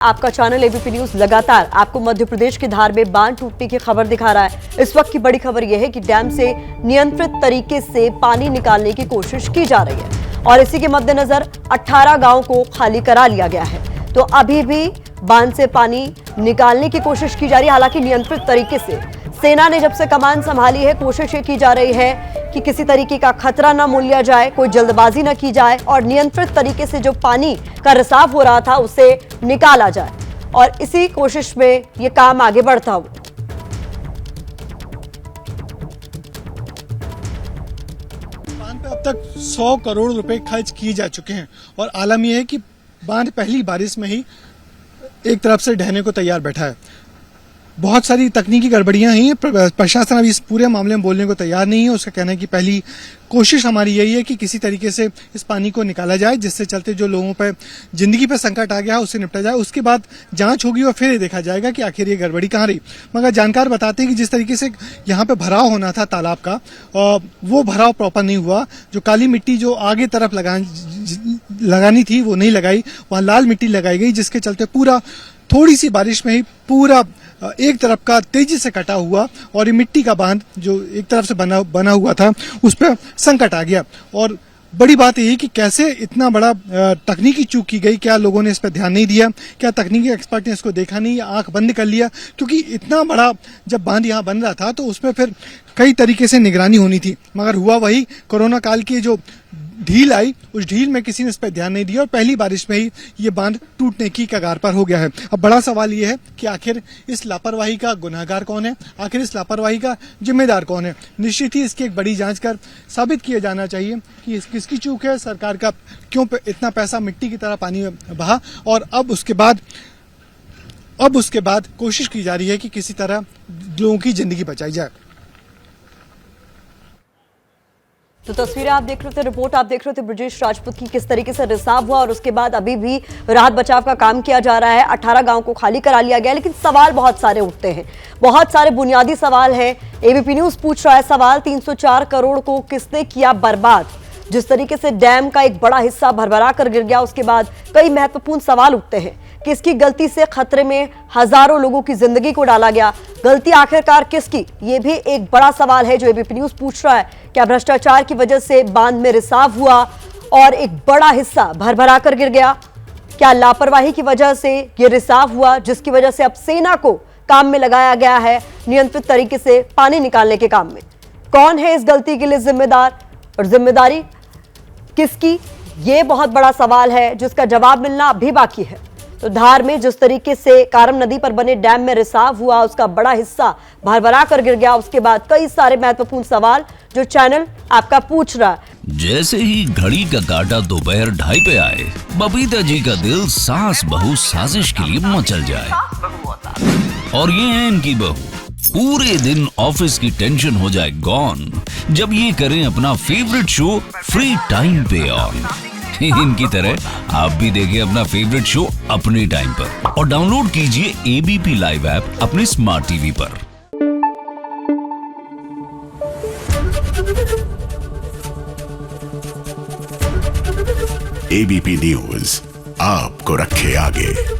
आपका channel ABP news लगातार आपको मध्य प्रदेश की धार में बांध टूटने की खबर दिखा रहा है। इस वक्त की बड़ी खबर यह है कि डैम से नियंत्रित तरीके से पानी निकालने की कोशिश की जा रही है और इसी के मद्देनजर 18 गांवों को खाली करा लिया गया है। तो अभी भी बांध से पानी निकालने की कोशिश की जा रही है, हालांकि नियंत्रित तरीके से। सेना ने जब से कमान संभाली है, कोशिश ये की जा रही है कि किसी तरीके का खतरा न मोल लिया जाए, कोई जल्दबाजी न की जाए और नियंत्रित तरीके से जो पानी का रिसाव हो रहा था उसे निकाला जाए और इसी कोशिश में ये काम आगे बढ़ता हुआ। बांध पे अब तक 100 करोड़ रुपए खर्च किए जा चुके हैं और आलम यह है कि बांध पहली बारिश में ही एक तरफ से ढहने को तैयार बैठा है। बहुत सारी तकनीकी गड़बड़ियां हैं। प्रशासन अभी इस पूरे मामले में बोलने को तैयार नहीं है। उसका कहना है कि पहली कोशिश हमारी यही है कि किसी तरीके से इस पानी को निकाला जाए, जिससे चलते जो लोगों पर जिंदगी पर संकट आ गया है उससे निपटा जाए। उसके बाद जांच होगी और फिर देखा जाएगा कि आखिर ये गड़बड़ी कहाँ रही। मगर जानकार बताते हैं कि जिस तरीके से यहाँ पे भराव होना था तालाब का, वो भराव प्रॉपर नहीं हुआ। जो काली मिट्टी जो आगे तरफ लगानी थी वो नहीं लगाई, वहां लाल मिट्टी लगाई गई, जिसके चलते पूरा थोड़ी सी बारिश में ही पूरा एक तरफ का तेजी से कटा हुआ और ये मिट्टी का बांध जो एक तरफ से बना हुआ था उस पर संकट आ गया। और बड़ी बात यही कि कैसे इतना बड़ा तकनीकी चूक की गई, क्या लोगों ने इस पर ध्यान नहीं दिया, क्या तकनीकी एक्सपर्ट ने इसको देखा नहीं, आंख बंद कर लिया। क्योंकि इतना बड़ा जब बांध यहाँ बन रहा था तो उसमें फिर कई तरीके से निगरानी होनी थी, मगर हुआ वही कोरोना काल की जो ढील आई, उस ढील में किसी ने इस पर ध्यान नहीं दिया और पहली बारिश में ही ये बांध टूटने की कगार पर हो गया है। अब बड़ा सवाल ये है कि आखिर इस लापरवाही का गुनहगार कौन है, आखिर इस लापरवाही का जिम्मेदार कौन है। निश्चित ही इसकी एक बड़ी जांच कर साबित किया जाना चाहिए कि किसकी चूक है, सरकार का क्यों इतना पैसा मिट्टी की तरह पानी में बहा। और अब उसके बाद कोशिश की जा रही है कि किसी तरह लोगों की जिंदगी बचाई जाए। तो तस्वीरें आप देख रहे थे, रिपोर्ट आप देख रहे थे ब्रजेश राजपूत की, किस तरीके से रिसाव हुआ और उसके बाद अभी भी राहत बचाव का काम किया जा रहा है। 18 गांव को खाली करा लिया गया, लेकिन सवाल बहुत सारे उठते हैं, बहुत सारे बुनियादी सवाल हैं। एबीपी न्यूज पूछ रहा है सवाल, 304 करोड़ को किसने किया बर्बाद। जिस तरीके से डैम का एक बड़ा हिस्सा भरभरा कर गिर गया, उसके बाद कई महत्वपूर्ण सवाल उठते हैं। किसकी गलती से खतरे में हजारों लोगों की जिंदगी को डाला गया, गलती आखिरकार किसकी, ये भी एक बड़ा सवाल है जो एबीपी न्यूज पूछ रहा है। क्या भ्रष्टाचार की वजह से बांध में रिसाव हुआ और एक बड़ा हिस्सा भरभरा कर गिर गया? क्या लापरवाही की वजह से ये रिसाव हुआ, जिसकी वजह से अब सेना को काम में लगाया गया है नियंत्रित तरीके से पानी निकालने के काम में? कौन है इस गलती के लिए जिम्मेदार और जिम्मेदारी किसकी? ये बहुत बड़ा सवाल है जिसका जवाब मिलना अभी बाकी है। तो धार में जिस तरीके से कारम नदी पर बने डैम में रिसाव हुआ, उसका बड़ा हिस्सा भरभरा कर गिर गया, उसके बाद कई सारे महत्वपूर्ण सवाल जो चैनल आपका पूछ रहा है। जैसे ही घड़ी का काटा दोपहर 2:30 पे आए, बबीता जी का दिल सास बहू साजिश के लिए मचल जाए। और ये है इनकी बहू, पूरे दिन ऑफिस की टेंशन हो जाए गॉन जब ये करें अपना फेवरेट शो फ्री टाइम पे ऑन। इनकी तरह आप भी देखिए अपना फेवरेट शो अपने टाइम पर और डाउनलोड कीजिए एबीपी लाइव ऐप अपने स्मार्ट टीवी पर। एबीपी न्यूज आपको रखे आगे।